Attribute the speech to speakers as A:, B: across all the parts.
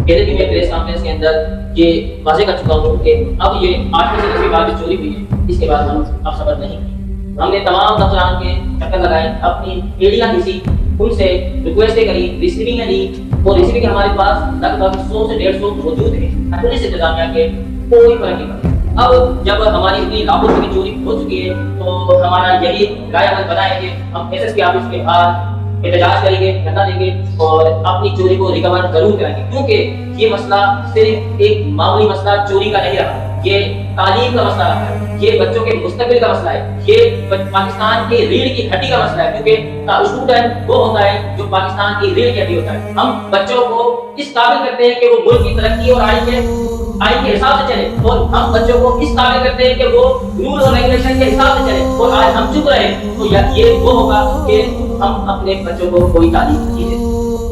A: پہلے بھی میں پریس کانفرنس کے اندر یہ واضح کر چکا ہوں کہ اب یہ 8ویں سے 10ویں بار جو چوری ہوئی ہے اس کے بعد ہم اب صبر نہیں کی. ہم نے تمام دفتران کے چکر لگائے, اپنی ایڑیاں کسی ان سے ریکویسٹیں کری, ریسیونگیں لی, اور ریسیونگ ہمارے پاس لگ بھگ 100 سے 150 موجود ہیں. پولیس انتظامیہ کے کوئی فرق نہیں پڑتا. اب جب ہماری اتنی لاکھوں روپے کی چوری ہو چکی ہے تو ہمارا یہی رائے عمل بنا ہے کہ ہم ایس ایس پی آفس کے باہر احتجاج کریں گے, دھرنا دیں گے اور اپنی چوری کو ریکور ضرور کریں گے, کیونکہ یہ مسئلہ صرف ایک معمولی مسئلہ چوری کا نہیں رہا, یہ تعلیم کا مسئلہ رہا ہے, یہ بچوں کے مستقبل کا مسئلہ ہے, یہ پاکستان کی ریڑھ کی ہڈی کا مسئلہ ہے, کیونکہ اسٹوڈنٹ وہ ہوتا ہے جو پاکستان کی ریڑھ کی ہڈی ہوتا ہے. ہم بچوں کو اس قابل کرتے ہیں کہ وہ ملک کی ترقی اور آئین کے حساب سے چلے, اور ہم بچوں کو اس قابل کرتے ہیں کہ وہ رول اور ریگولیشن کے حساب سے چلے, اور آج ہم چپ رہے تو یہ وہ ہوگا کہ ہم اپنے بچوں کو کوئی تعلیم نہیں دے.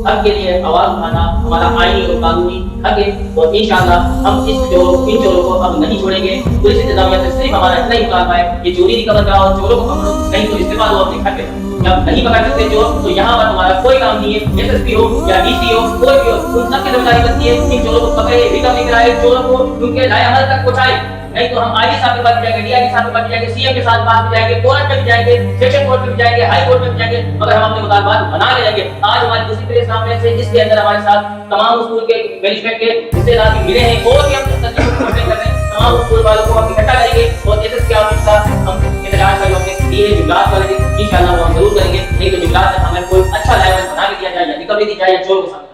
A: حق کے لیے آواز اٹھانا ہمارا آئینی اور قانونی حق ہے, اور انشاءاللہ ہم ان چوروں کو اب نہیں چھوڑیں گے. پولیس انتظامیہ سے صرف ہمارا اتنا ہی مطالبہ ہے کہ چوری ریکور کراؤ, چوروں کو پکڑو, نہیں تو استعمال ہو اپنے گھر پہ. جب نہیں پکڑ سکتے چور تو یہاں پر ہمارا کوئی کام نہیں ہے, ایس ایس پی ہو یا ڈی سی ہو, کوئی بھی ہو, ان سب کی ذمہ داری بنتی ہے ان چوروں کو پکڑے, ریکوری کرائے, چوروں کو ان کے رائے عمل تک پہنچائے. نہیں تو ہم آئی صاحب کے پاس جائیں گے, ڈی آئی صاحب کے پاس جائیں گے, سی ایم کے ساتھ پاس بھی جائیں گے, کورٹ میں بھی جائیں گے, سیشن کورٹ میں بھی جائیں گے, ہائی کورٹ میں بھی جائیں گے, مگر ہم اپنے مطالبات بنا کے جائیں گے. آج ہماری دوسری پریس کانفرنس ہے جس کے اندر ہمارے ساتھ تمام اسکول کے مینجمنٹ کے حصے دار بھی ملے ہیں, اور بھی ہم تصدیق کر رہے ہیں. تمام اسکول والوں کو ہم اکٹھا کریں گے اور ایس ایس پی آفس کا ہم احتجاج کا جو ہم نے دیے جملات والے انشاءاللہ وہ ہم ضرور کریں گے. نہیں تو جملات ہمیں کوئی اچھا لائبل بنا کے دیا جائے یا ریکوری دی جائے یا چوروں کے ساتھ